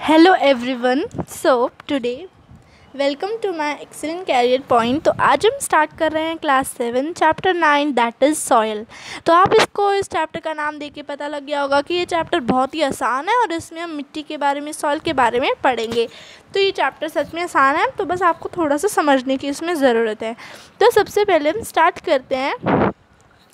Hello everyone. So today welcome to my excellent career point. तो आज हम start कर रहे हैं क्लास 7 चैप्टर 9 दैट इज़ सॉइल। तो आप इस चैप्टर का नाम देख के पता लग गया होगा कि ये चैप्टर बहुत ही आसान है और इसमें हम मिट्टी के बारे में, सॉइल के बारे में पढ़ेंगे। तो ये चैप्टर सच में आसान है, तो बस आपको थोड़ा सा समझने की इसमें ज़रूरत है। तो सबसे पहले हम स्टार्ट करते हैं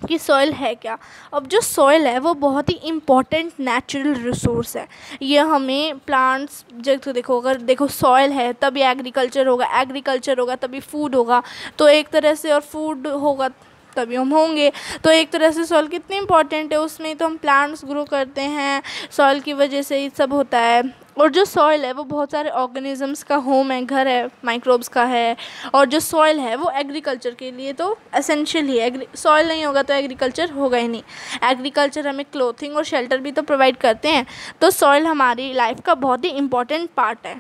कि सॉइल है क्या। अब जो सॉइल है वो बहुत ही इम्पॉर्टेंट नेचुरल रिसोर्स है। ये हमें प्लांट्स जो देखो सॉइल है तभी एग्रीकल्चर होगा तभी फूड होगा। तो एक तरह से और फूड होगा तभी हम होंगे। तो एक तरह से सॉइल कितनी इंपॉर्टेंट है, उसमें तो हम प्लांट्स ग्रो करते हैं, सॉइल की वजह से ही सब होता है। और जो सॉइल है वो बहुत सारे ऑर्गेनिजम्स का होम है, घर है, माइक्रोब्स का है। और जो सॉइल है वो एग्रीकल्चर के लिए तो एसेंशियल ही है। सॉइल नहीं होगा तो एग्रीकल्चर होगा ही नहीं। एग्रीकल्चर हमें क्लोथिंग और शेल्टर भी तो प्रोवाइड करते हैं। तो सॉइल हमारी लाइफ का बहुत ही इम्पॉर्टेंट पार्ट है।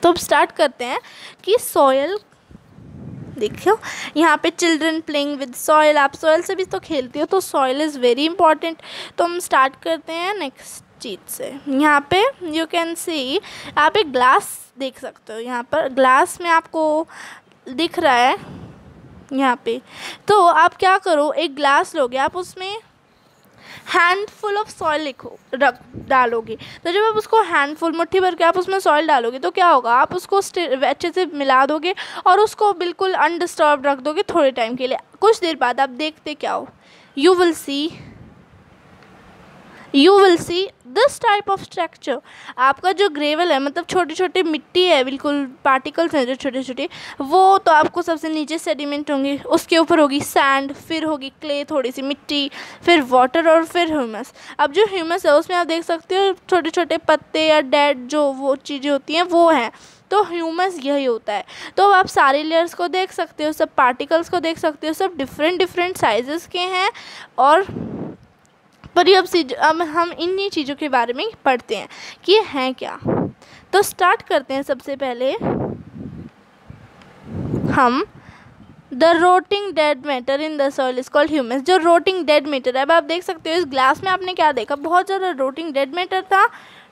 तो अब स्टार्ट करते हैं कि सॉइल, देखो यहाँ पे चिल्ड्रन प्लेइंग विद सॉइल, आप सॉइल से भी तो खेलती हो, तो सॉइल इज़ वेरी इंपॉर्टेंट। तो हम स्टार्ट करते हैं नेक्स्ट चीज़ से। यहाँ पे यू कैन सी, आप एक ग्लास देख सकते हो। यहाँ पर ग्लास में आपको दिख रहा है यहाँ पे। तो आप क्या करो, एक ग्लास लोगे, आप उसमें हैंडफुल ऑफ सॉइल डालोगे। तो जब आप उसको हैंडफुल, मुट्ठी भर के आप उसमें सॉइल डालोगे तो क्या होगा, आप उसको अच्छे से मिला दोगे और उसको बिल्कुल अनडिस्टर्ब रख दोगे थोड़े टाइम के लिए। कुछ देर बाद आप देखते क्या हो, you will see this type of structure. आपका जो ग्रेवल है, मतलब छोटी छोटी मिट्टी है, बिल्कुल पार्टिकल्स हैं जो छोटे छोटे, वो तो आपको सबसे नीचे सेडिमेंट होंगे, उसके ऊपर होगी सैंड, फिर होगी क्ले, थोड़ी सी मिट्टी, फिर वाटर और फिर ह्यूमस। अब जो ह्यूमस है उसमें आप देख सकते हो छोटे छोटे पत्ते या डेड जो वो चीज़ें होती हैं वो हैं। तो ह्यूमस यही होता है। तो आप सारे लेयर्स को देख सकते हो, सब पार्टिकल्स को देख सकते हो, सब डिफरेंट साइजेस के हैं। और पर अब हम इन्हीं चीज़ों के बारे में पढ़ते हैं कि ये हैं क्या। तो स्टार्ट करते हैं। सबसे पहले हम the rotting dead matter in the soil is called humus. जो रोटिंग डेड मैटर है, अब आप देख सकते हो इस ग्लास में आपने क्या देखा, बहुत ज़्यादा रोटिंग डेड मैटर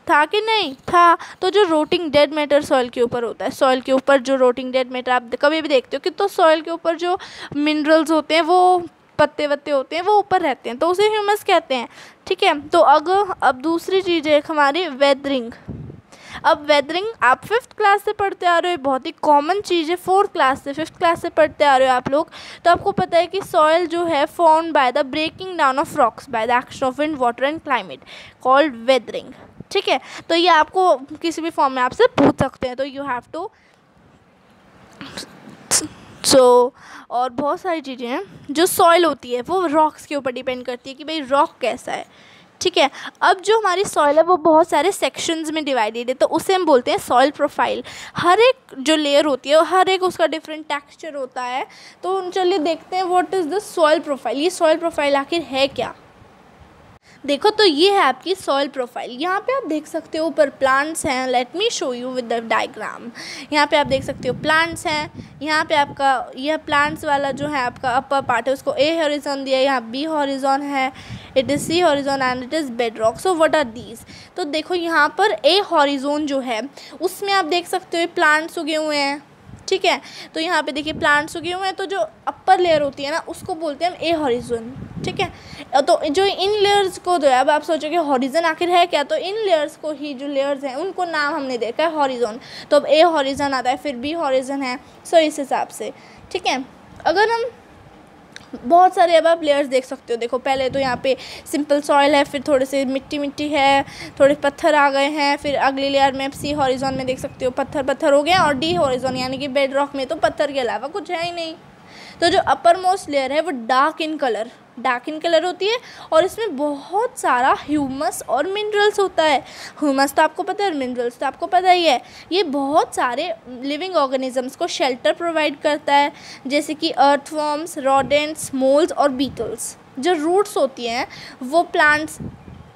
था कि नहीं था। तो जो रोटिंग डेड मैटर सॉइल के ऊपर होता है, सॉइल के ऊपर जो रोटिंग डेड मैटर आप कभी भी देखते हो कि, तो सॉइल के ऊपर जो मिनरल्स होते हैं, वो पत्ते वत्ते होते हैं, वो ऊपर रहते हैं, तो उसे ह्यूमस कहते हैं। ठीक है। तो अब दूसरी चीज़ है हमारी वेदरिंग। अब वेदरिंग आप 5th क्लास से पढ़ते आ रहे हो, बहुत ही कॉमन चीज़ है। 4th क्लास से 5th क्लास से पढ़ते आ रहे हो आप लोग। तो आपको पता है कि सॉइल जो है formed by the breaking down of rocks by the action of wind, water and climate, called weathering. ठीक है। तो ये आपको किसी भी फॉर्म में आपसे पूछ सकते हैं, तो यू हैव टू और बहुत सारी चीज़ें हैं। जो सॉइल होती है वो रॉक्स के ऊपर डिपेंड करती है कि भाई रॉक कैसा है। ठीक है। अब जो हमारी सॉइल है वो बहुत सारे सेक्शंस में डिवाइडेड है, तो उसे हम बोलते हैं सॉइल प्रोफाइल। हर एक जो लेयर होती है, हर एक उसका डिफरेंट टेक्सचर होता है। तो चलिए देखते हैं what is the soil profile. ये सॉइल प्रोफाइल आखिर है क्या। देखो, तो ये है आपकी सॉइल प्रोफाइल। यहाँ पे आप देख सकते हो ऊपर प्लांट्स हैं। Late me show you with the diagram. यहाँ पे आप देख सकते हो प्लांट्स हैं। यहाँ पे आपका यह प्लांट्स वाला जो है आपका अपर पार्ट है, उसको ए हॉरिजॉन दिया है, यहाँ बी हॉरिजॉन है, it is C horizon and it is bedrock. So what are these. तो देखो यहाँ पर ए हॉरिजॉन जो है उसमें आप देख सकते हो प्लांट्स उगे हुए हैं। ठीक है। तो यहाँ पे देखिए प्लांट्स उगे हुए हैं। तो जो अपर लेयर होती है ना, उसको बोलते हैं हम ए हॉरिजॉन। ठीक है। तो जो इन लेयर्स को जो है, अब आप सोचोगे हॉरिजॉन आखिर है क्या, तो इन लेयर्स को ही, जो लेयर्स हैं उनको नाम हमने देखा है हॉरिजॉन। तो अब ए हॉरिजॉन आता है, फिर बी हॉरिजॉन है। सो इस हिसाब से। ठीक है। अगर हम बहुत सारे अब आप लेयर्स देख सकते हो। देखो पहले तो यहाँ पे सिंपल सॉइल है, फिर थोड़े से मिट्टी है, थोड़े पत्थर आ गए हैं, फिर अगली लेयर में सी हॉरिजॉन में देख सकते हो पत्थर हो गया, और डी हॉरिजॉन यानी कि बेड रॉक में तो पत्थर के अलावा कुछ है ही नहीं। तो जो अपर मोस्ट लेयर है वो डार्क इन कलर होती है, और इसमें बहुत सारा ह्यूमस और मिनरल्स होता है। ह्यूमस तो आपको पता है और मिनरल्स तो आपको पता ही है। ये बहुत सारे लिविंग ऑर्गेनिजम्स को शेल्टर प्रोवाइड करता है, जैसे कि अर्थवर्म्स, रोडेंट्स, मोल्स और बीटल्स। जो रूट्स होती हैं वो प्लांट्स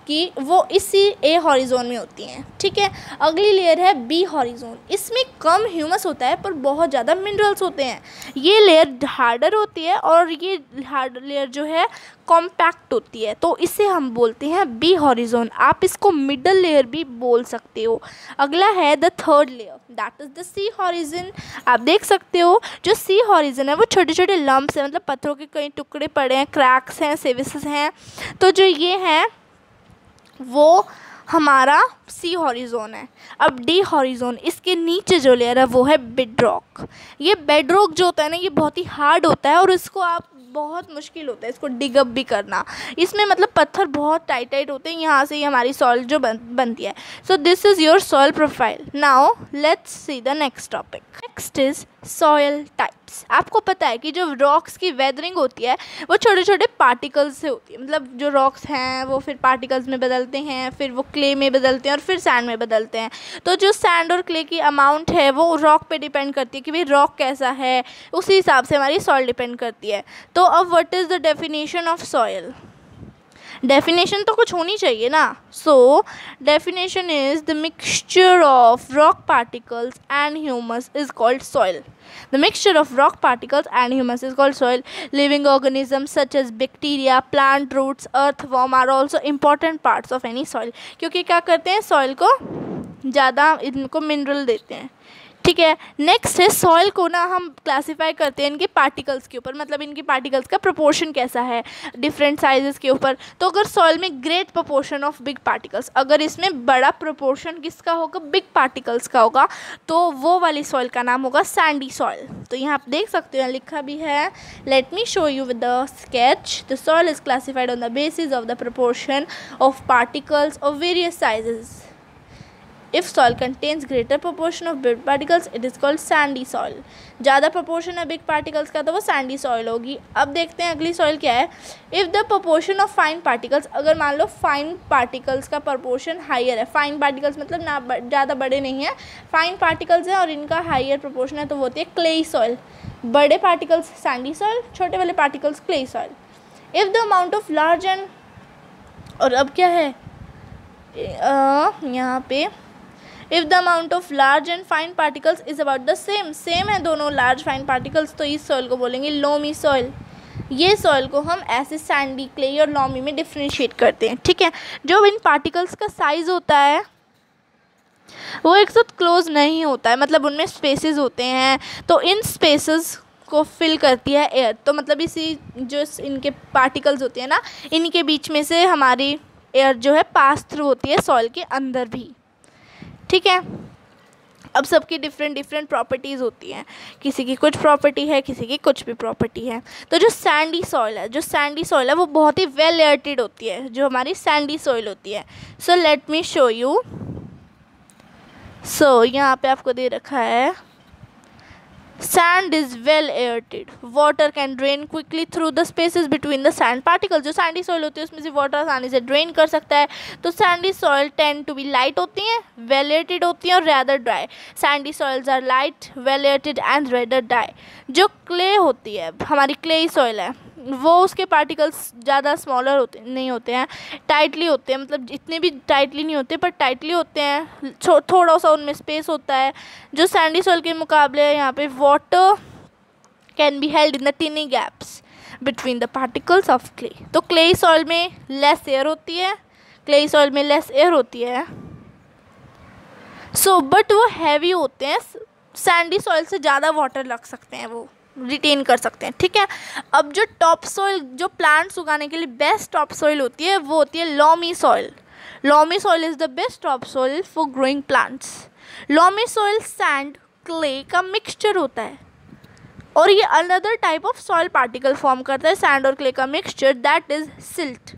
कि वो इसी ए हॉरिजोन में होती हैं, ठीक है। अगली लेयर है बी हॉरिजोन, इसमें कम ह्यूमस होता है पर बहुत ज़्यादा मिनरल्स होते हैं। ये लेयर हार्डर होती है और ये हार्ड लेयर जो है कॉम्पैक्ट होती है, तो इसे हम बोलते हैं बी हॉरिजोन। आप इसको मिडल लेयर भी बोल सकते हो। अगला है the third layer, that is the C horizon. आप देख सकते हो जो सी हॉरिजन है वो छोटे छोटे लम्प्स हैं, मतलब पत्थरों के कई टुकड़े पड़े हैं, क्रैक्स हैं, सेविसेस हैं। तो जो ये हैं वो हमारा सी हॉरिजोन है। अब डी हॉरिजोन, इसके नीचे जो लेयर है वो है बेडरॉक। ये बेडरॉक जो होता है ना, ये बहुत ही हार्ड होता है और इसको आप बहुत मुश्किल होता है इसको डिग अप भी करना। इसमें मतलब पत्थर बहुत टाइट टाइट होते हैं, यहाँ से ही हमारी सॉइल जो बनती है। So this is your soil profile. Now let's see the next topic. Next is soil types. आपको पता है कि जो रॉक्स की वेदरिंग होती है वो छोटे छोटे पार्टिकल्स से होती है, मतलब जो रॉक्स हैं वो फिर पार्टिकल्स में बदलते हैं, फिर वो क्ले में बदलते हैं और फिर सैंड में बदलते हैं। तो जो सैंड और क्ले की अमाउंट है वो रॉक पे डिपेंड करती है कि भाई रॉक कैसा है, उसी हिसाब से हमारी सॉइल डिपेंड करती है। तो अब what is the definition of soil? Definition तो कुछ होनी चाहिए ना। So definition is the mixture of rock particles and humus is called soil. The mixture of rock particles and humus is called soil. Living organisms such as bacteria, plant roots, earthworm are also important parts of any soil. क्योंकि क्या करते हैं, soil को ज़्यादा इनको mineral देते हैं, ठीक है। नेक्स्ट है सॉइल को ना हम क्लासीफाई करते हैं इनके पार्टिकल्स के ऊपर, मतलब इनके पार्टिकल्स का प्रोपोर्शन कैसा है डिफरेंट साइजेस के ऊपर। तो अगर सॉइल में great proportion of big particles, अगर इसमें बड़ा प्रोपोर्शन किसका होगा, बिग पार्टिकल्स का होगा, तो वो वाली सॉइल का नाम होगा सैंडी सॉइल। तो यहाँ आप देख सकते हो, लिखा भी है, late me show you with the sketch. The soil is classified on the basis of the proportion of particles of various sizes. If soil contains greater proportion of big particles, it is called sandy soil. ज़्यादा proportion है big particles का तो वो sandy soil होगी। अब देखते हैं अगली soil क्या है। If the proportion of fine particles, अगर मान लो fine particles का proportion higher है, fine particles मतलब ना ज़्यादा बड़े नहीं है, fine particles हैं और इनका higher proportion है, तो वो होती है clay soil। बड़े particles sandy soil, छोटे वाले particles clay soil. If the amount of large and, और अब क्या है यहाँ पे, if the amount of large and fine particles is about the same है दोनों लार्ज फाइन पार्टिकल्स, तो इस सॉइल को बोलेंगे लोमी सॉइल। ये सॉइल को हम ऐसे सैंडी, क्ले और लोमी में डिफ्रेंशिएट करते हैं, ठीक है। जो इन पार्टिकल्स का साइज़ होता है वो एक साथ क्लोज नहीं होता है, मतलब उनमें स्पेसेस होते हैं, तो इन स्पेसेस को फिल करती है एयर। तो मतलब इसी जो इनके पार्टिकल्स होते हैं ना, इनके बीच में से हमारी एयर जो है पास थ्रू होती है सॉइल के अंदर भी, ठीक है। अब सबकी डिफरेंट प्रॉपर्टीज़ होती हैं, किसी की कुछ प्रॉपर्टी है, किसी की कुछ भी प्रॉपर्टी है। तो जो सैंडी सॉइल है वो बहुत ही वेल एयर्टेड होती है, जो हमारी सैंडी सॉइल होती है। So let me show you. So यहाँ पे आपको दे रखा है, sand is well aerated, water can drain quickly through the spaces between the sand particles। जो सैंडी सॉइल होती है उसमें से वाटर आसानी से ड्रेन कर सकता है। तो sandy soil tend to be light होती हैं, वेल एयर्टेड होती हैं और rather dry. Sandy soils are light, well aerated and rather dry. जो क्ले होती है, हमारी क्ले सॉइल है, वो उसके पार्टिकल्स ज़्यादा स्मॉलर नहीं होते हैं, टाइटली होते हैं, मतलब इतने भी टाइटली नहीं होते पर टाइटली होते हैं, थोड़ा सा उनमें स्पेस होता है। जो सैंडी सॉइल के मुकाबले यहाँ पे water can be held in the टिनी gaps between the particles of clay. तो क्ले सॉइल में लेस एयर होती है, सो बट वो हैवी होते हैं। सैंडी सॉइल से ज़्यादा वाटर लग सकते हैं, वो रिटेन कर सकते हैं, ठीक है। अब जो टॉप सॉइल, जो प्लांट्स उगाने के लिए बेस्ट टॉप सॉइल होती है, वो होती है loamy soil. Loamy soil is the best top soil for growing plants. Loamy soil sand, clay का मिक्सचर होता है और ये another type of soil particle form करता है, सैंड और क्ले का mixture, that is silt.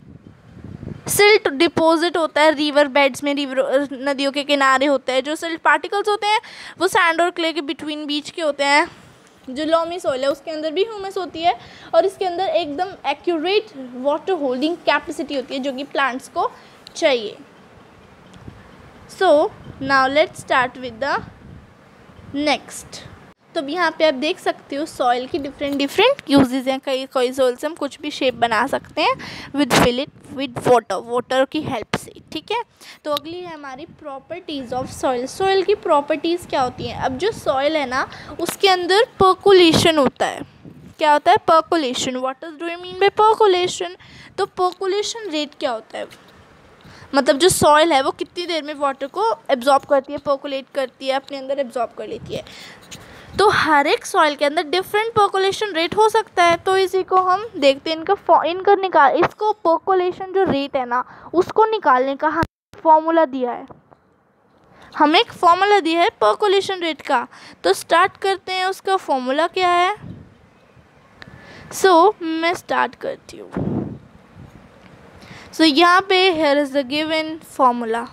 Silt deposit होता है रिवर बेड्स में, रिवर नदियों के किनारे होते हैं। जो सिल्ट पार्टिकल्स होते हैं वो सैंड और क्ले के बीच के होते हैं। जो लोमी सॉइल है उसके अंदर भी ह्यूमस होती है और इसके अंदर एकदम एक्यूरेट वाटर होल्डिंग कैपेसिटी होती है जो कि प्लांट्स को चाहिए। So now let's start with the next. तो अब यहाँ पे आप देख सकते हो सॉइल की डिफरेंट यूजेस हैं। कई सॉइल से हम कुछ भी शेप बना सकते हैं with fill it with water की हेल्प से, ठीक है। तो अगली है हमारी प्रॉपर्टीज़ ऑफ सॉइल। सॉइल की प्रॉपर्टीज़ क्या होती हैं? अब जो सॉइल है ना उसके अंदर पर्कुलेशन होता है। क्या होता है? Percolation. What do you mean by percolation? तो पर्कुलेशन रेट क्या होता है? मतलब जो सॉइल है वो कितनी देर में वाटर को एब्जॉर्ब करती है, पर्कुलेट करती है, अपने अंदर एब्जॉर्ब कर लेती है। तो हर एक सॉइल के अंदर डिफरेंट पर्कुलेशन रेट हो सकता है। तो इसी को हम देखते हैं, इसको पर्कुलेशन जो रेट है ना उसको निकालने का हमें फॉर्मूला दिया है। हमें एक फॉर्मूला दिया है पर्कुलेशन रेट का। तो स्टार्ट करते हैं, उसका फॉर्मूला क्या है। मैं स्टार्ट करती हूँ। यहाँ पे here is the given formula.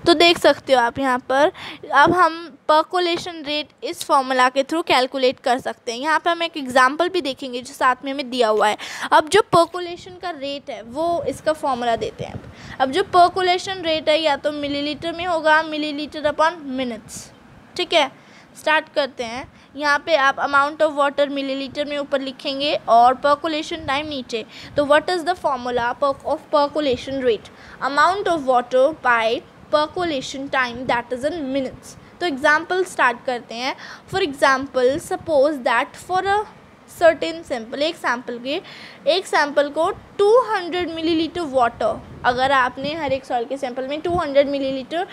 तो देख सकते हो आप यहाँ पर। अब हम पर्कुलेशन रेट इस फॉर्मूला के थ्रू कैलकुलेट कर सकते हैं। यहाँ पे हम एक एग्जांपल भी देखेंगे जो साथ में हमें दिया हुआ है। अब जो पर्कुलेशन का रेट है वो इसका फॉर्मूला देते हैं। अब जो पर्कुलेशन रेट है या तो मिलीलीटर में होगा, मिलीलीटर अपॉन मिनट्स, ठीक है। स्टार्ट करते हैं। यहाँ पे आप अमाउंट ऑफ वाटर मिलीलीटर में ऊपर लिखेंगे और पर्कुलेशन टाइम नीचे। तो what is the formula of percolation rate? Amount of water bye percolation time that is in minutes. तो एग्जाम्पल स्टार्ट करते हैं। For example suppose that for a certain sample, एक सैम्पल को 200 मिलीलीटर वाटर, अगर आपने हर एक सॉइल के sample में 200 मिलीलीटर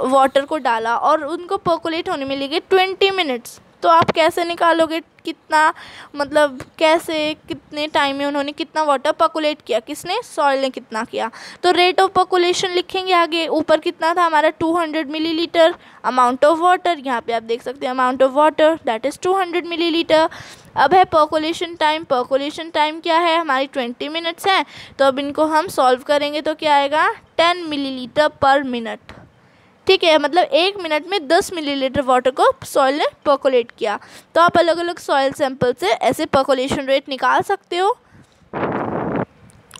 वाटर को डाला और उनको पर्कुलेट होने में लगे 20 मिनट्स, तो आप कैसे निकालोगे कितना, मतलब कैसे, कितने टाइम में उन्होंने कितना वाटर पर्कुलेट किया, किसने? सॉइल ने कितना किया। तो रेट ऑफ पर्कुलेशन लिखेंगे आगे। ऊपर कितना था हमारा? 200 मिलीलीटर। अमाउंट ऑफ वाटर, यहाँ पे आप देख सकते हैं amount of water that is 200 millilitre. अब है पर्कुलेशन टाइम। पर्कुलेशन टाइम क्या है? हमारी 20 मिनट्स है। तो अब इनको हम सॉल्व करेंगे तो क्या आएगा? 10 मिलीलीटर पर मिनट, ठीक है। मतलब 1 मिनट में 10 मिलीलीटर वाटर को सॉइल ने पर्कुलेट किया। तो आप अलग अलग सॉइल सैंपल से ऐसे पर्कुलेशन रेट निकाल सकते हो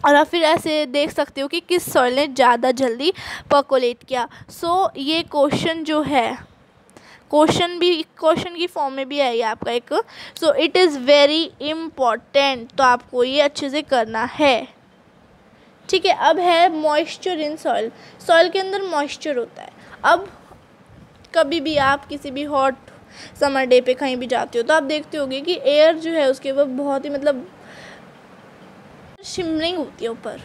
और आप फिर ऐसे देख सकते हो कि किस सॉइल ने ज़्यादा जल्दी पर्कुलेट किया। ये क्वेश्चन जो है, क्वेश्चन की फॉर्म में भी है ये आपका एक। इट इज़ वेरी इम्पॉर्टेंट, तो आपको ये अच्छे से करना है, ठीक है। अब है मॉइस्चर इन सॉइल। सॉइल के अंदर मॉइस्चर होता है। अब कभी भी आप किसी भी हॉट समर डे पे कहीं भी जाते हो तो आप देखते होगे कि एयर जो है उसके ऊपर बहुत ही मतलब शिमरिंग होती है ऊपर।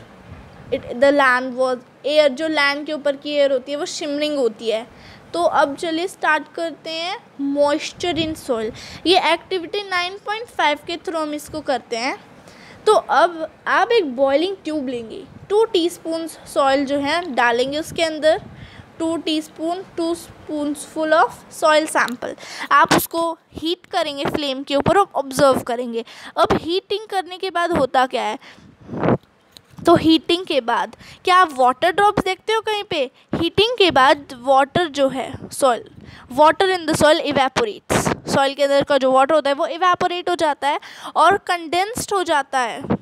एयर जो लैंड के ऊपर की एयर होती है वो शिमरिंग होती है। तो अब चलिए स्टार्ट करते हैं मॉइस्चर इन सॉइल। ये एक्टिविटी 9.5 के थ्रू हम इसको करते हैं। तो अब आप एक बॉइलिंग ट्यूब लेंगे, 2 टीस्पून सॉइल जो है डालेंगे उसके अंदर, 2 स्पूनफुल ऑफ सॉइल सैंपल। आप उसको हीट करेंगे फ्लेम के ऊपर और ऑब्जर्व करेंगे। अब हीटिंग करने के बाद होता क्या है? तो हीटिंग के बाद क्या आप वाटर ड्रॉप्स देखते हो कहीं पे? हीटिंग के बाद वाटर जो है water in the soil evaporates. Soil के अंदर का जो वाटर होता है वो इवेपोरेट हो जाता है और कंडेंस्ड हो जाता है।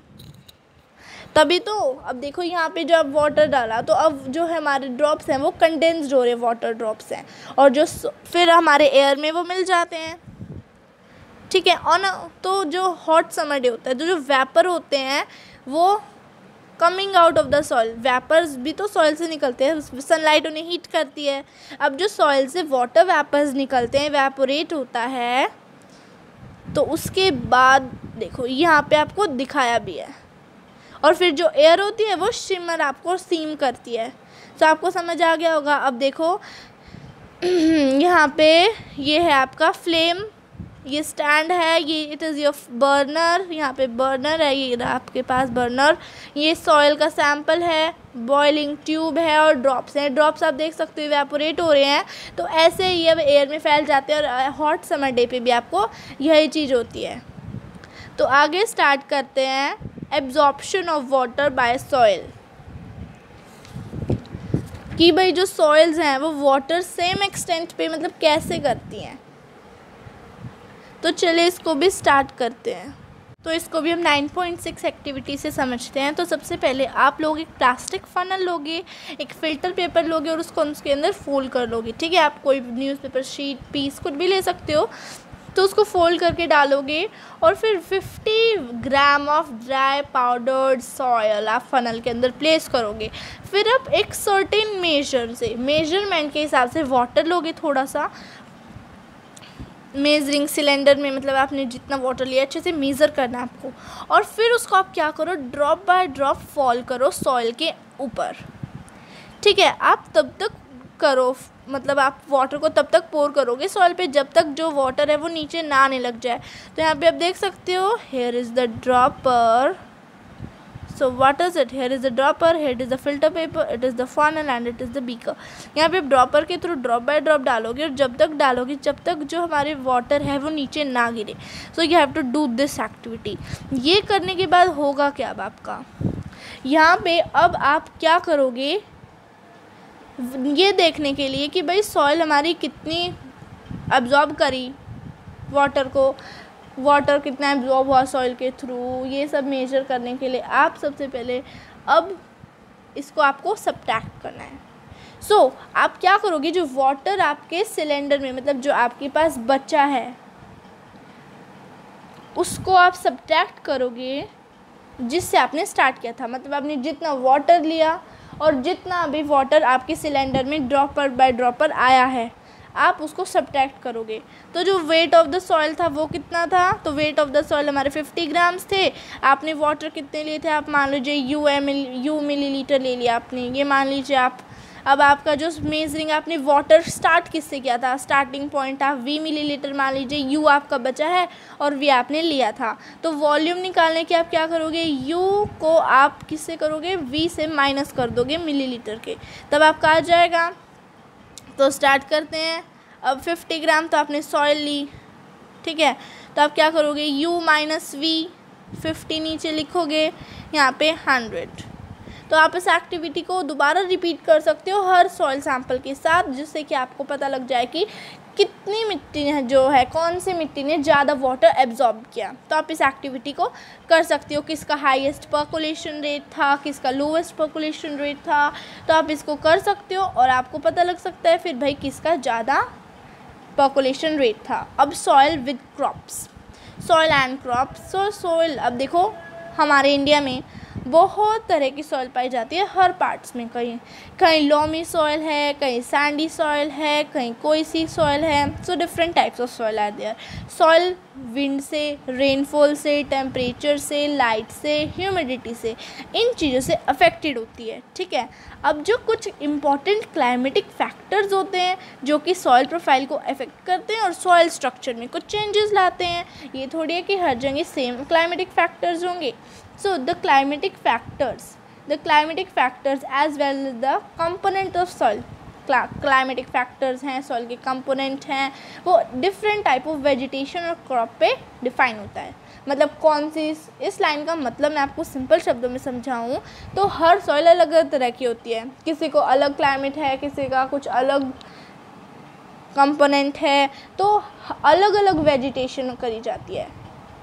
तभी तो अब देखो यहाँ पे जो अब वाटर डाला तो अब जो हमारे ड्रॉप्स हैं वो कंडेंस्ड हो रहे वाटर ड्रॉप्स हैं और जो फिर हमारे एयर में वो मिल जाते हैं, ठीक है। और तो जो हॉट समर डे होता है तो जो वेपर होते हैं वो coming out of the soil, vapours भी तो सॉइल से निकलते हैं, सनलाइट उन्हें हीट करती है। अब जो सॉइल से वाटर वेपर्स निकलते हैं, इवेपोरेट होता है, तो उसके बाद देखो यहाँ पे आपको दिखाया भी है। और फिर जो एयर होती है वो शिमर आपको सीम करती है। तो आपको समझ आ गया होगा। अब देखो यहाँ पे ये है आपका फ्लेम, ये स्टैंड है, ये इट इज़ योर बर्नर, यहाँ पे बर्नर है, ये आपके पास बर्नर, ये सॉइल का सैंपल है, बॉइलिंग ट्यूब है और ड्रॉप्स हैं। ड्रॉप्स आप देख सकते हो इवेपोरेट हो रहे हैं, तो ऐसे ही अब एयर में फैल जाते हैं और हॉट समर डे पे भी आपको यही चीज़ होती है। तो आगे स्टार्ट करते हैं absorption of water bye soil, कि भाई जो सॉइल्स हैं वो वाटर सेम एक्सटेंट पे मतलब कैसे करती हैं। तो चलिए इसको भी स्टार्ट करते हैं। तो इसको भी हम 9.6 एक्टिविटी से समझते हैं। तो सबसे पहले आप लोग एक प्लास्टिक फनल लोगे, एक फ़िल्टर पेपर लोगे और उसको उसके अंदर फोल्ड कर लोगे, ठीक है। आप कोई न्यूज़पेपर शीट, पीस कुछ भी ले सकते हो। तो उसको फोल्ड करके डालोगे और फिर 50 gram of dry powdered soil आप फनल के अंदर प्लेस करोगे। फिर आप एक सर्टेन मेजरमेंट के हिसाब से वाटर लोगे, थोड़ा सा मेजरिंग सिलेंडर में, मतलब आपने जितना वाटर लिया अच्छे से मेज़र करना है आपको। और फिर उसको आप क्या करो, ड्रॉप बाय ड्रॉप फॉल करो सॉइल के ऊपर, ठीक है। आप तब तक करो, मतलब आप वाटर को तब तक पोर करोगे सॉइल पे जब तक जो वाटर है वो नीचे ना आने लग जाए। तो यहाँ पे आप देख सकते हो, here is the dropper, so what is it, here is the dropper, here is the filter paper, it is the funnel and it is the beaker. यहाँ पे ड्रॉपर के थ्रू ड्रॉप बाय ड्रॉप डालोगे और जब तक डालोगे जब तक जो हमारे वाटर है वो नीचे ना गिरे। So you have to do this activity. ये करने के बाद होगा क्या अब आपका, यहाँ पे अब आप क्या करोगे, ये देखने के लिए कि भाई सॉइल हमारी कितनी एब्जॉर्ब करी वाटर को, वाटर कितना एब्जॉर्ब हुआ सॉइल के थ्रू, ये सब मेजर करने के लिए आप सबसे पहले अब इसको आपको सब्ट्रैक्ट करना है। सो आप क्या करोगे, जो वाटर आपके सिलेंडर में, मतलब जो आपके पास बचा है, उसको आप सब्ट्रैक्ट करोगे जिससे आपने स्टार्ट किया था। मतलब आपने जितना वाटर लिया और जितना अभी वाटर आपके सिलेंडर में ड्रॉपर बाय ड्रॉपर आया है, आप उसको सब्ट्रैक्ट करोगे। तो जो वेट ऑफ द सॉइल था वो कितना था, तो वेट ऑफ द सॉइल हमारे 50 ग्राम्स थे। आपने वाटर कितने लिए थे, आप मान लीजिए यू मिलीलीटर ले लिया आपने, ये मान लीजिए आप। अब आपका जो मेजरिंग, आपने वाटर स्टार्ट किससे किया था, स्टार्टिंग पॉइंट आप 20 मिलीलीटर मान लीजिए, यू आपका बचा है और वी आपने लिया था। तो वॉल्यूम निकालने के आप क्या करोगे, यू को आप किससे करोगे, वी से माइनस कर दोगे मिलीलीटर के, तब आपका आ जाएगा। तो स्टार्ट करते हैं। अब 50 ग्राम तो आपने सॉइल ली, ठीक है। तो आप क्या करोगे, u माइनस वी, 50 नीचे लिखोगे, यहाँ पे 100। तो आप इस एक्टिविटी को दोबारा रिपीट कर सकते हो हर सॉइल सैंपल के साथ, जिससे कि आपको पता लग जाए कि कितनी मिट्टी ने जो है, कौन सी मिट्टी ने ज़्यादा वाटर एब्जॉर्ब किया। तो आप इस एक्टिविटी को कर सकते हो, किसका हाईएस्ट पर्कुलेशन रेट था, किसका लोवेस्ट पर्कुलेशन रेट था। तो आप इसको कर सकते हो और आपको पता लग सकता है फिर भाई किसका ज़्यादा पर्कुलेशन रेट था। अब soil with crops, soil and crops. So soil, अब देखो हमारे इंडिया में बहुत तरह की सॉइल पाई जाती है हर पार्ट्स में, कहीं लॉमी सॉइल है, कहीं सैंडी सॉइल है, कहीं कोई सी सॉइल है। So different types of soil are there. Soil wind से, रेनफॉल से, टेम्परेचर से, लाइट से, ह्यूमिडिटी से, इन चीज़ों से अफेक्टेड होती है, ठीक है। अब जो कुछ इम्पॉर्टेंट क्लाइमेटिक फैक्टर्स होते हैं जो कि सॉइल प्रोफाइल को अफेक्ट करते हैं और सॉइल स्ट्रक्चर में कुछ चेंजेस लाते हैं, ये थोड़ी है कि हर जगह सेम क्लाइमेटिक फैक्टर्स होंगे। So the climatic factors as well as the component of soil, climatic factors हैं, सॉइल के कंपोनेंट हैं, वो डिफरेंट टाइप ऑफ वेजिटेशन और क्रॉप पे डिफाइन होता है। मतलब कौन सी, इस लाइन का मतलब मैं आपको सिंपल शब्दों में समझाऊँ तो हर सॉइल अलग अलग तरह की होती है, किसी को अलग क्लाइमेट है, किसी का कुछ अलग कंपोनेंट है, तो अलग अलग वेजिटेशन करी जाती है।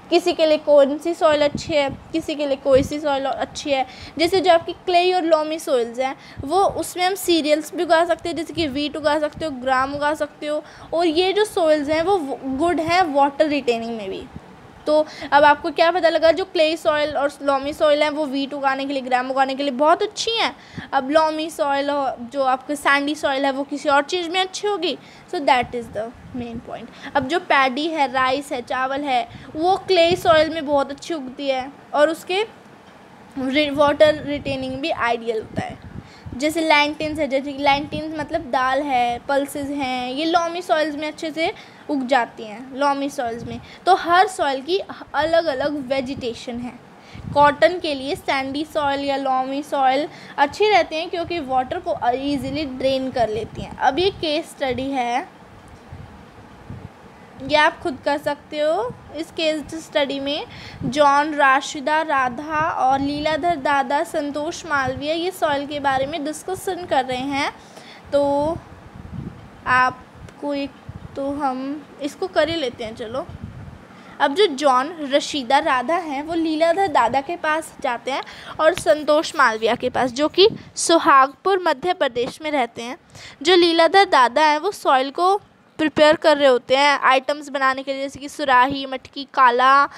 किसी के लिए कौन सी सॉइल अच्छी है, किसी के लिए कोई सी सॉइल अच्छी है। जैसे जो आपकी क्ले और लॉमी सॉइल्स हैं, वो उसमें हम सीरियल्स भी उगा सकते हैं, जैसे कि वीट उगा सकते हो, ग्राम उगा सकते हो। और ये जो सॉइल्स हैं वो गुड हैं वाटर रिटेनिंग में भी। तो अब आपको क्या पता लगा, जो क्ले सॉइल और लॉमी सॉइल है वो वीट उगाने के लिए, ग्राम उगाने के लिए बहुत अच्छी हैं। अब लॉमी सॉइल जो आपकी सैंडी सॉइल है वो किसी और चीज़ में अच्छी होगी। So that is the main point. अब जो पैडी है, राइस है, चावल है, वो क्ले सॉइल में बहुत अच्छी उगती है और उसके वाटर रिटेनिंग भी आइडियल होता है। जैसे लैंटिन्स है, जैसे लैंटिन्स मतलब दाल है, पल्सेस हैं, ये लॉमी सॉइल्स में अच्छे से उग जाती हैं, लॉमी सॉइल्स में। तो हर सॉइल की अलग अलग वेजिटेशन है। कॉटन के लिए सैंडी सॉइल या लॉमी सॉइल अच्छी रहती हैं क्योंकि वाटर को ईजिली ड्रेन कर लेती हैं। अब ये केस स्टडी है, ये आप खुद कर सकते हो। इस केस स्टडी में जॉन, राशिदा, राधा और लीलाधर दादा, संतोष मालवीय ये सॉइल के बारे में डिस्कशन कर रहे हैं। तो आपको एक, तो हम इसको कर ही लेते हैं, चलो अब जो जॉन, रशीदा, राधा हैं वो लीलाधर दादा के पास जाते हैं और संतोष मालविया के पास, जो कि सुहागपुर मध्य प्रदेश में रहते हैं। जो लीलाधर दादा हैं वो सॉइल को प्रिपेयर कर रहे होते हैं आइटम्स बनाने के लिए, जैसे कि सुराही, मटकी, काला,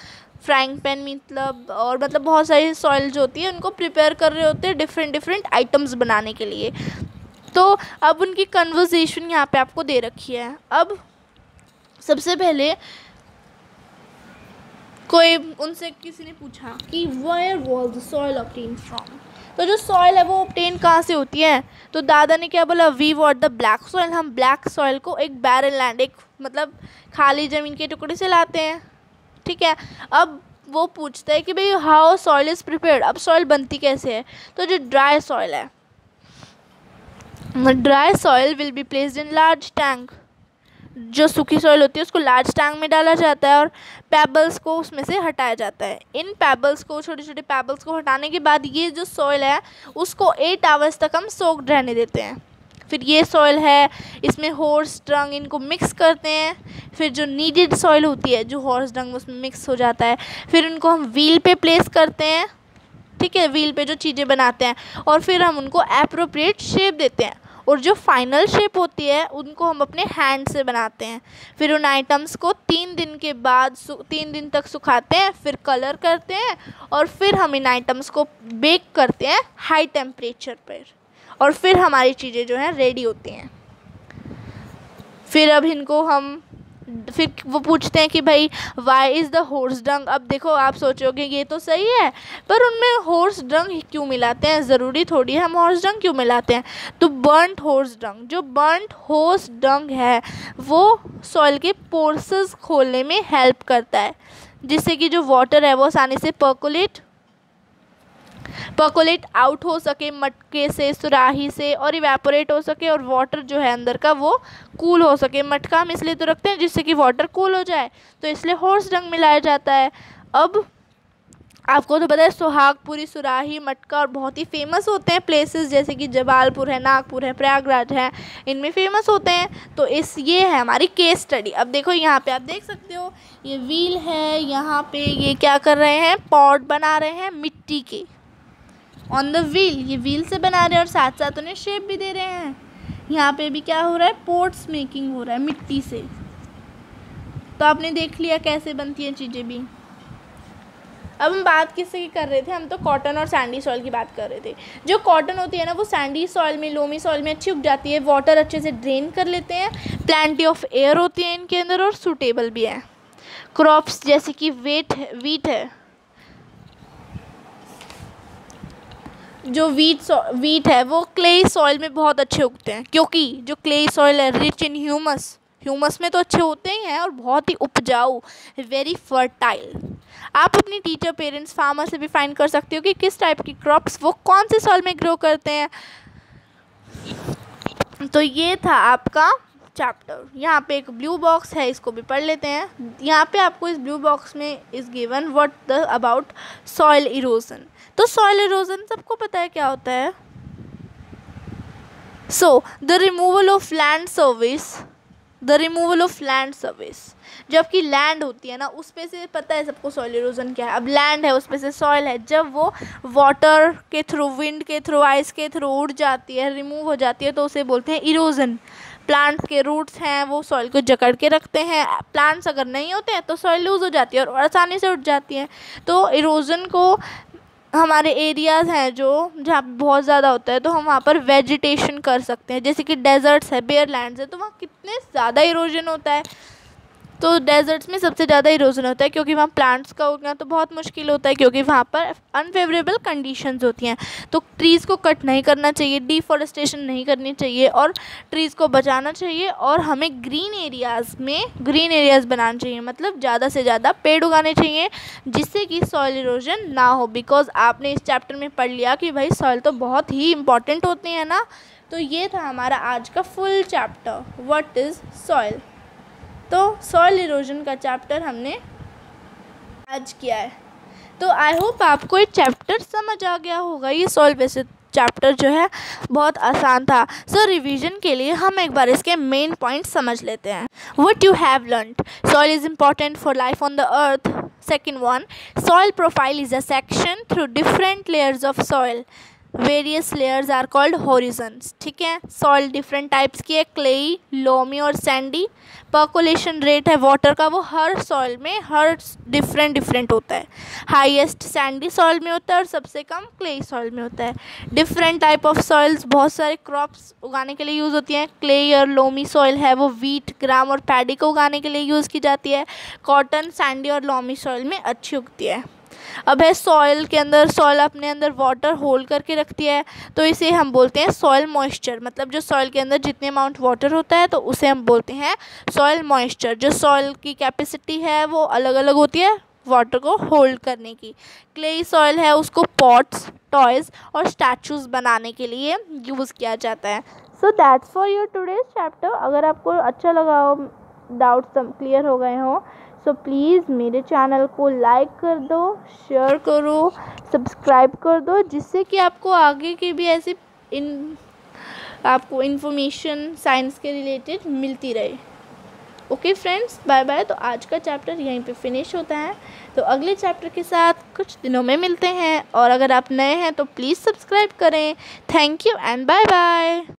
फ्राइंग पैन, मतलब बहुत सारी सॉइल जो होती है उनको प्रिपेयर कर रहे होते हैं डिफरेंट आइटम्स बनाने के लिए। तो अब उनकी कन्वर्सेशन यहाँ पे आपको दे रखी है। अब सबसे पहले कोई उनसे किसी ने पूछा कि where was the soil obtain from, तो जो सॉइल है वो ऑब्टेन कहाँ से होती है। तो दादा ने क्या बोला, we want the black soil, हम ब्लैक सॉइल को एक बैरन लैंड, एक मतलब खाली ज़मीन के टुकड़े से लाते हैं। ठीक है, अब वो पूछता है कि भाई हाउ सॉइल इज़ प्रिपेयर्ड, अब सॉइल बनती कैसे है। तो जो ड्राई सॉइल है, dry soil will be placed in large tank, जो सूखी सॉइल होती है उसको लार्ज टैंक में डाला जाता है और पेबल्स को उसमें से हटाया जाता है। इन पेबल्स को, छोटे छोटे पेबल्स को हटाने के बाद ये जो सॉइल है उसको 8 आवर्स तक हम सोक्ड रहने देते हैं। फिर ये सॉइल है, इसमें हॉर्स डंग, इनको मिक्स करते हैं। फिर जो नीडेड सॉइल होती है, जो हॉर्स डंग उसमें मिक्स हो जाता है, फिर उनको हम व्हील पे प्लेस करते हैं। ठीक है, व्हील पे जो चीज़ें बनाते हैं और फिर हम उनको एप्रोप्रिएट शेप देते हैं और जो फाइनल शेप होती है उनको हम अपने हैंड से बनाते हैं। फिर उन आइटम्स को 3 दिन के बाद 3 दिन तक सुखाते हैं, फिर कलर करते हैं और फिर हम इन आइटम्स को बेक करते हैं हाई टेम्परेचर पर और फिर हमारी चीज़ें जो हैं रेडी होती हैं। फिर अब इनको हम फिर वो पूछते हैं कि भाई वाई इज़ द हॉर्स डंग। अब देखो आप सोचोगे ये तो सही है, पर उनमें हॉर्स डंग क्यों मिलाते हैं, ज़रूरी थोड़ी है हम हॉर्स डंग क्यों मिलाते हैं। तो बर्नड हॉर्स डंग, जो बर्नड हॉर्स डंग है वो सॉइल के पोर्सेस खोलने में हेल्प करता है, जिससे कि जो वाटर है वो आसानी से पर्कोलेट आउट हो सके मटके से, सुराही से, और इवेपोरेट हो सके और वाटर जो है अंदर का वो कूल हो सके। मटका हम इसलिए तो रखते हैं जिससे कि वाटर कूल हो जाए, तो इसलिए हॉर्स डंग मिलाया जाता है। अब आपको तो पता है सुहागपुरी, सुराही, मटका और बहुत ही फेमस होते हैं प्लेसेस, जैसे कि जबालपुर है, नागपुर है, प्रयागराज है, इनमें फेमस होते हैं। तो ये है हमारी केस स्टडी। अब देखो यहाँ पे आप देख सकते हो ये व्हील है, यहाँ पे ये क्या कर रहे हैं, पॉट बना रहे हैं मिट्टी के ऑन द व्हील, ये व्हील से बना रहे हैं और साथ साथ उन्हें शेप भी दे रहे हैं। यहाँ पे भी क्या हो रहा है, पोट्स मेकिंग हो रहा है मिट्टी से। तो आपने देख लिया कैसे बनती हैं चीज़ें भी। अब हम बात किससे कर रहे थे, हम तो कॉटन और सैंडी सॉइल की बात कर रहे थे। जो कॉटन होती है ना वो सैंडी सॉइल में, लोमी सॉइल में अच्छी उग जाती है, वाटर अच्छे से ड्रेन कर लेते हैं, प्लेंटी ऑफ एयर होती है इनके अंदर और सूटेबल भी है। क्रॉप्स जैसे कि वीट है, जो वीट है वो क्ले सॉइल में बहुत अच्छे उगते हैं, क्योंकि जो क्ले सॉइल है रिच इन ह्यूमस में तो अच्छे होते ही हैं और बहुत ही उपजाऊ, वेरी फर्टाइल। आप अपनी टीचर, पेरेंट्स, फार्मर से भी फाइंड कर सकते हो कि किस टाइप की क्रॉप्स वो कौन से सॉइल में ग्रो करते हैं। तो ये था आपका चैप्टर। यहाँ पे एक ब्लू बॉक्स है, इसको भी पढ़ लेते हैं। यहाँ पे आपको इस ब्लू बॉक्स में is given what the about soil erosion. तो सॉइल इरोजन सबको पता है क्या होता है। So the removal of land service, जबकि लैंड होती है ना उस पे से पता है सबको सॉइल इरोजन क्या है। अब लैंड है, उस पे से सॉइल है, जब वो वाटर के थ्रू, विंड के थ्रू, आइस के थ्रू उड़ जाती है, रिमूव हो जाती है, तो उसे बोलते हैं इरोजन। प्लांट्स के रूट्स हैं वो सॉइल को जकड़ के रखते हैं, प्लांट्स अगर नहीं होते हैं तो सॉइल लूज हो जाती है और आसानी से उठ जाती है। तो इरोजन को हमारे एरियाज़ हैं जो जहाँ बहुत ज़्यादा होता है तो हम वहाँ पर वेजिटेशन कर सकते हैं, जैसे कि डेजर्ट्स है, बेयर लैंड्स है, तो वहाँ कितने ज़्यादा इरोजन होता है। तो डेजर्ट्स में सबसे ज़्यादा इरोजन होता है क्योंकि वहाँ प्लांट्स का उगना तो बहुत मुश्किल होता है, क्योंकि वहाँ पर अनफेवरेबल कंडीशंस होती हैं। तो ट्रीज़ को कट नहीं करना चाहिए, डिफॉरेस्टेशन नहीं करनी चाहिए और ट्रीज़ को बचाना चाहिए, और हमें ग्रीन एरियाज़ बनाने चाहिए, मतलब ज़्यादा से ज़्यादा पेड़ उगाने चाहिए जिससे कि सॉइल इरोजन ना हो। बिकॉज आपने इस चैप्टर में पढ़ लिया कि भाई सॉइल तो बहुत ही इम्पॉर्टेंट होती है ना। तो ये था हमारा आज का full chapter, what is soil. तो सॉइल इरोजन का चैप्टर हमने आज किया है। तो आई होप आपको ये चैप्टर समझ आ गया होगा। ये सॉइल वैसे चैप्टर जो है बहुत आसान था। सो रिवीजन के लिए हम एक बार इसके मेन पॉइंट समझ लेते हैं। What you have learned, soil is important for life on the earth. Second one, soil profile is a section through different layers of soil, various layers are called horizons. ठीक है, soil different types की है, clayey, loamy और sandy. Percolation rate है water का, वो हर soil में हर different होता है। हाईएस्ट सैंडी सॉइल में होता है और सबसे कम क्लेई सॉइल में होता है। डिफरेंट टाइप ऑफ सॉइल्स बहुत सारे क्रॉप्स उगाने के लिए यूज़ होती हैं। क्लेई और लोमी सॉइल है वो वीट, ग्राम और पैडी को उगाने के लिए यूज़ की जाती है। कॉटन सैंडी और लोमी सॉइल में अच्छी उगती है। अब है सॉइल के अंदर, सॉइल अपने अंदर वाटर होल्ड करके रखती है, तो इसे हम बोलते हैं सॉइल मॉइस्चर। मतलब जो सॉइल के अंदर जितने अमाउंट वाटर होता है तो उसे हम बोलते हैं सॉइल मॉइस्चर। जो सॉइल की कैपेसिटी है वो अलग अलग होती है वाटर को होल्ड करने की। क्लेई सॉइल है उसको पॉट्स, टॉयज़ और स्टैचूज़ बनाने के लिए यूज़ किया जाता है। So that's for your today's chapter. अगर आपको अच्छा लगा हो, डाउट्स क्लियर हो गए हों, सो प्लीज़ मेरे चैनल को लाइक कर दो, शेयर करो, सब्सक्राइब कर दो, जिससे कि आपको आगे की भी ऐसी आपको इन्फॉर्मेशन साइंस के रिलेटेड मिलती रहे। Okay friends, bye bye. तो आज का चैप्टर यहीं पे फिनिश होता है, तो अगले चैप्टर के साथ कुछ दिनों में मिलते हैं। और अगर आप नए हैं तो प्लीज़ सब्सक्राइब करें। Thank you and bye bye.